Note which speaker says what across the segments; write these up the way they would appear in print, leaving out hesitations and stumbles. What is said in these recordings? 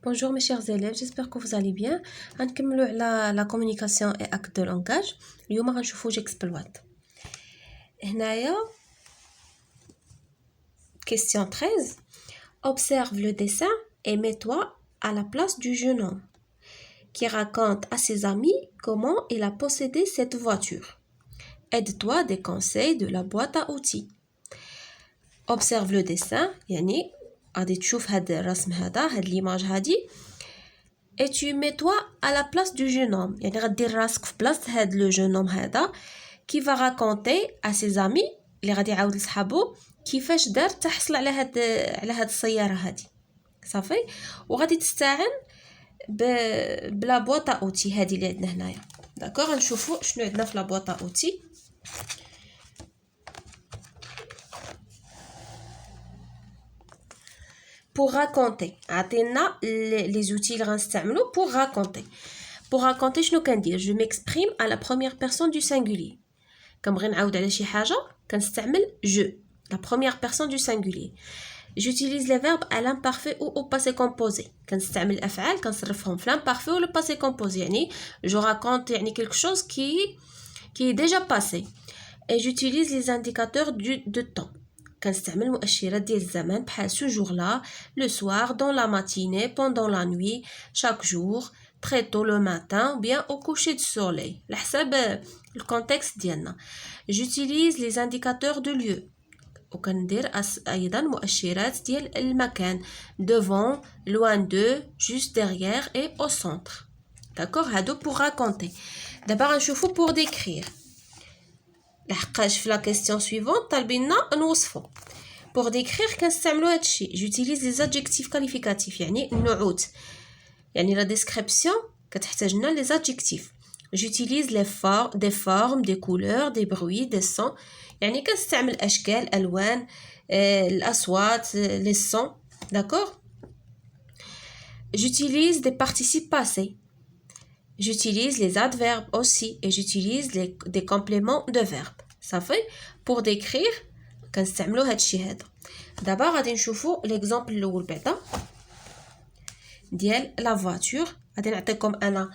Speaker 1: Bonjour mes chers élèves, j'espère que vous allez bien. غنكملوا على la communication et acte de langage. اليوم غنشوفوا j'exploite. هنايا question 13. Observe le dessin et mets-toi à la place du jeune homme qui raconte à ses amis comment il a possédé cette voiture. Aide-toi des conseils de la boîte à outils. Observe le dessin, يعني غادي تشوف هاد الرسم هذا هاد ليماج هادي et tu mets-toi à la place du jeune homme. يعني غدير راسك في بلاصه هاد لو جون هوم هذا qui va raconter à ses amis اللي غادي يعاود لصحابو كيفاش دار تحصل على هاد السياره هادي صافي وغادي تستعن بلا بواطه اوتي هادي اللي عندنا هنايا داكوغ. غنشوفوا شنو عندنا في لا بواطه اوتي. Pour raconter, عطينا les outils اللي غنستعملو pour raconter. Pour raconter شنو كندير؟ je m'exprime à la première personne du singulier. كنبغي نعاود على شي حاجه كنستعمل je, la première personne du singulier. J'utilise les verbes à l'imparfait ou au passé composé. كنستعمل الافعال كنصرفهم في l'imparfait ou le passé composé. يعني je raconte يعني quelque chose qui est déjà passé. Et j'utilise les indicateurs de temps. كنستعمل مؤشرات ديال الزمان بحال ce jour-là, le soir, dans la matinée, pendant la nuit, chaque jour, très tôt le matin ou bien au coucher du soleil. لحساب الكونتكست ديالنا. J'utilise les indicateurs de lieu. وكندير ايضا مؤشرات ديال المكان devant, loin de, juste derrière et au centre. D'accord, هادو pour raconter. دابا غنشوفو pour décrire. لحقاش في la question suivante طالبيننا نوصفو. pour décrire كنستعملو هادشي. j'utilise les adjectifs qualificatifs يعني النعوت. يعني la description كتحتاج لنا les adjectifs. j'utilise des formes, des couleurs, des bruits, des sons. يعني كنستعمل اشكال الوان الاصوات les sons. d'accord. j'utilise des participes passés. J'utilise les adverbes aussi et j'utilise des compléments de verbes. صافي pour décrire كنستعملو هادشي هذا. دابا غادي نشوفو l'exemple الاول بعدا ديال la voiture. غادي نعطيكم انا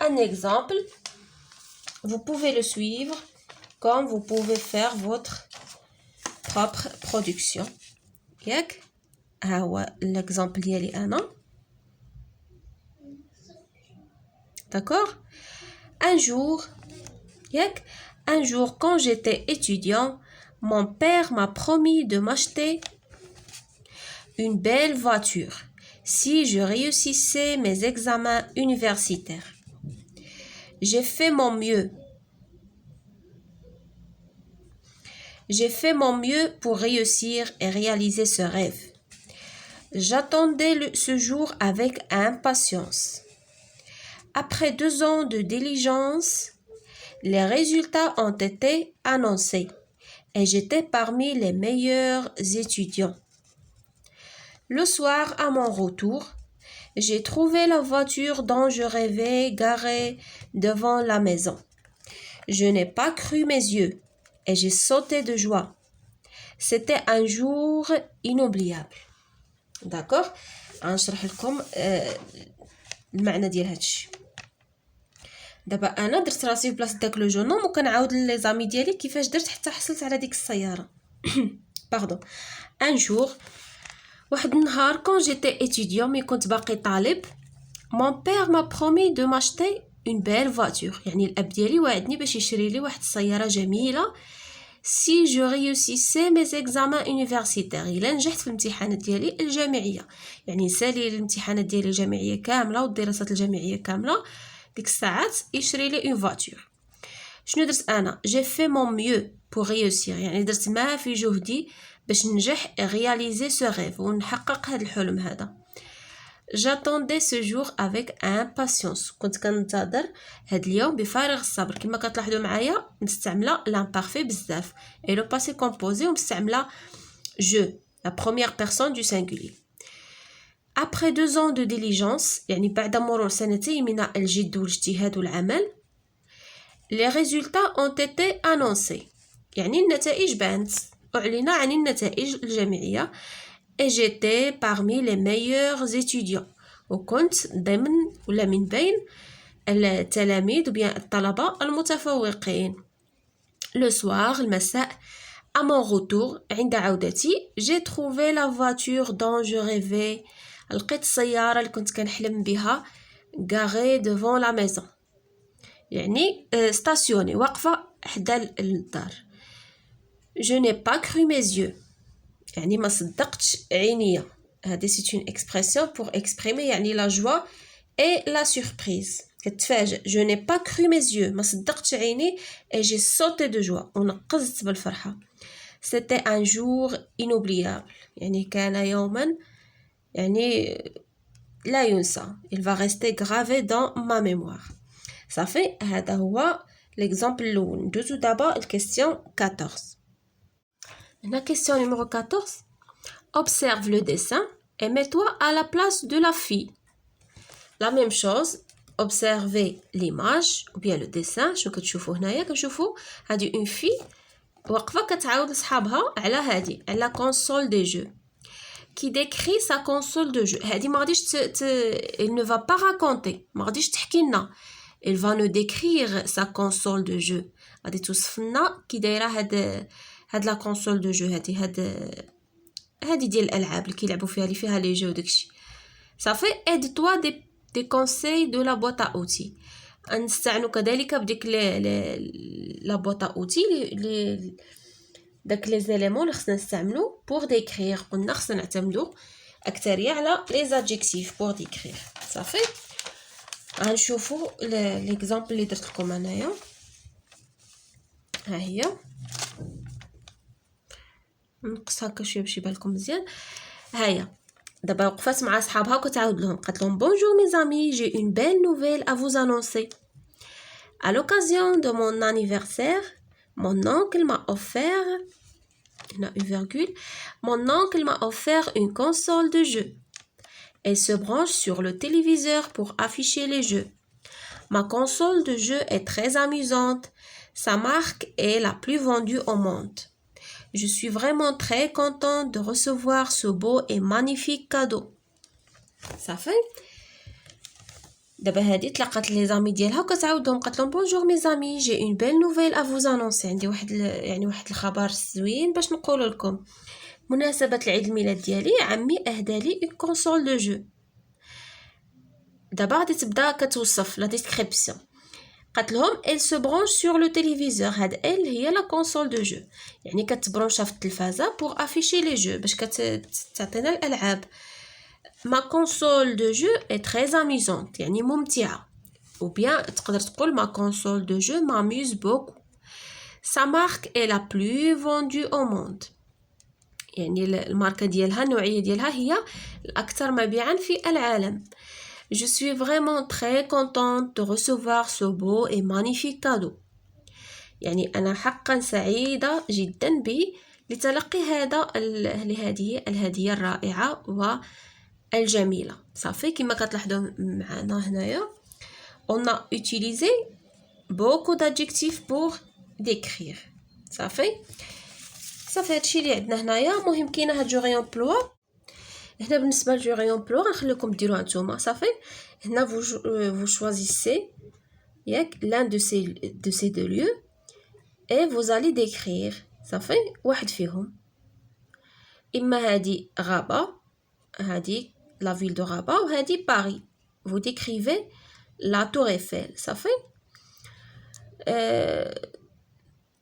Speaker 1: un exemple. Vous pouvez le suivre comme vous pouvez faire votre propre production. ياك ها هو l'exemple ديالي انا. D'accord. Un jour, quand j'étais étudiant, mon père m'a promis de m'acheter une belle voiture si je réussissais mes examens universitaires. J'ai fait mon mieux. J'ai fait mon mieux pour réussir et réaliser ce rêve. J'attendais ce jour avec impatience. Après 2 ans de diligence, les résultats ont été annoncés et j'étais parmi les meilleurs étudiants. Le soir, à mon retour, j'ai trouvé la voiture dont je rêvais garée devant la maison. Je n'ai pas cru mes yeux et j'ai sauté de joie. C'était un jour inoubliable. D'accord? غنشرح لكم المعنى ديال هادشي. دابا انا درت راسي في بلاصه داك لو جونوم وكنعاود لي زامي ديالي كيفاش درت حتى حصلت على ديك السياره. باردون. ان جور واحد النهار كون جيتي étudiant مي كنت باقي طالب. mon père m'a promis de m'acheter une belle voiture. يعني الاب ديالي وعدني باش يشري لي واحد السياره جميله si je réussissais mes examens universitaires. الا نجحت في الامتحانات ديالي الجامعيه. يعني نسالي الامتحانات ديالي الجامعيه كامله والدراسات الجامعيه كامله ديك الساعات يشري لي اون فواتور. شنو درت انا؟ j'ai fait mon mieux pour réussir. يعني درت ما في جهدي باش ننجح réaliser ce rêve ونحقق هذا الحلم هذا. j'attendais ce jour avec impatience. كنت كنتظر هذا اليوم بفارغ الصبر. كما كتلاحظوا معايا مستعمله l'imparfait بزاف et le passé composé ومستعمله je, la première personne du singulier. Après 2 ans de diligence يعني بعد مرور 2 من الجد والاجتهاد والعمل. Les résultats ont été annoncés. يعني النتائج بانت أعلن عن النتائج الجامعية. Et j'étais parmi les meilleurs étudiants. وكنت ضمن ولا من بين التلاميذ وبيان الطلبة المتفوقين. Le soir, المساء. À mon retour, عند عودتي, j'ai trouvé la voiture dont je rêvais. لقيت السيارة اللي كنت كنحلم بها garée devant la maison. يعني ستاسيوني, واقفة حدا الدار. Je n'ai pas cru mes yeux. يعني ما صدقتش عينيا. هذه c'est une expression pour exprimer يعني la joie et la surprise. كتفاجئ. Je n'ai pas cru mes yeux. ما صدقتش عيني et j'ai sauté de joie. ونقزت بالفرحة. C'était un jour inoubliable. يعني كان يوما يعني لا ينسى. Il va rester gravé dans ma mémoire. صافي, هذا هو l'exemple الأول. ندوزو دابا الكيستيون 14. هنا question numéro 14. Observe le dessin et mets-toi à la place de la fille. La même chose, observez l'image ou bien le dessin. شو كتشوفوا هنايا؟ كنشوفوا هذه une fille واقفة كتعاود لصحابها على هذه على console des jeux. Qui décrit sa console de jeu. هذه ما غاديش il ne va pas raconter. ما غاديش تحكي لنا. Il va nous décrire sa console de jeu. غادي توصف لنا كي دايره هاد لا كونسول دو جو. هادي ديال الالعاب اللي كيلعبوا فيها اللي فيها لي جو داكشي. صافي. aide toi des conseils de la boîte à outils. نستعنوا كذلك بديك لا بوط ا اوتي لي داك لي زيليمون اللي خصنا نستعملو بور ديكريغ. قلنا خصنا نعتمدو اكثريه على لي زادجيكتيف بور ديكريغ. صافي. غنشوفوا ليكزامبل اللي درت لكم انايا. ها هي نقص هكا شويه باش يبان لكم مزيان. هيا دابا وقفات مع صحابها وكتعاود لهم. قالت لهم bonjour mes amis, j'ai une belle nouvelle à vous annoncer. À l'occasion de mon anniversaire, mon oncle m'a offert mon oncle m'a offert une console de jeu. Elle se branche sur le téléviseur pour afficher les jeux. Ma console de jeu est très amusante. Sa marque est la plus vendue au monde. Je suis vraiment très contente de recevoir ce beau et magnifique cadeau. صافي. دابا هادي تلاقات لي زامي ديالها وكتعاودهم. قالت لهم bonjour mes amis, j'ai une belle nouvelle à vous annoncer. عندي واحد الخبر زوين باش نقول لكم. مناسبة العيد الميلاد ديالي عمي اهدى لي une console de jeu. دابا غادي تبدا كتوصف لا ديسكريبسيون. قالت لهم elle se branche sur le téléviseur. هاد elle هي لا كونسول دو جو يعني كتبرونشها في التلفازه pour afficher les jeux باش كتعطينا الالعاب. ما كونسول دو جو est très amusante يعني ممتعه. ou bien تقدر تقول ما كونسول دو جو m'amuse beaucoup. sa marque est la plus vendue au monde يعني الماركه ديالها النوعيه ديالها هي الاكثر مبيعا في العالم. Je suis vraiment très contente de recevoir ce beau et magnifique cadeau. يعني أنا حقا سعيدة جدا لتلقي هذه الهدية الرائعة والجميلة. صافي. كما كتلاحظوا معنا هنايا on a utilisé beaucoup d'adjectifs pour décrire. صافي. هادشي اللي عندنا هنايا. مهم كاينه هاد جوري امبلوا. هنا بالنسبه لجوري امبلوا غنخليكم ديروها نتوما. صافي. هنا vous choisissez l'un de ces deux lieux et vous allez décrire. صافي. واحد فيهم. اما هادي غابه هادي la ville de Rabat وهادي باريس. vous décrivez la tour Eiffel. صافي.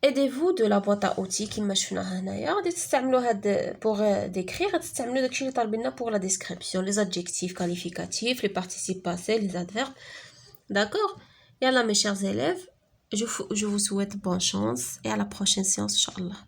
Speaker 1: aidez-vous de la boîte à outils كما شفناها هنايا. غادي تستعملوا هاد pour décrire غادي تستعملوا داكشي اللي طالبين لنا pour la description, les adjectifs qualificatifs, les participes passés, les adverbes. D'accord. Yalla mes chers élèves, je vous souhaite bonne chance et à la prochaine séance inchallah.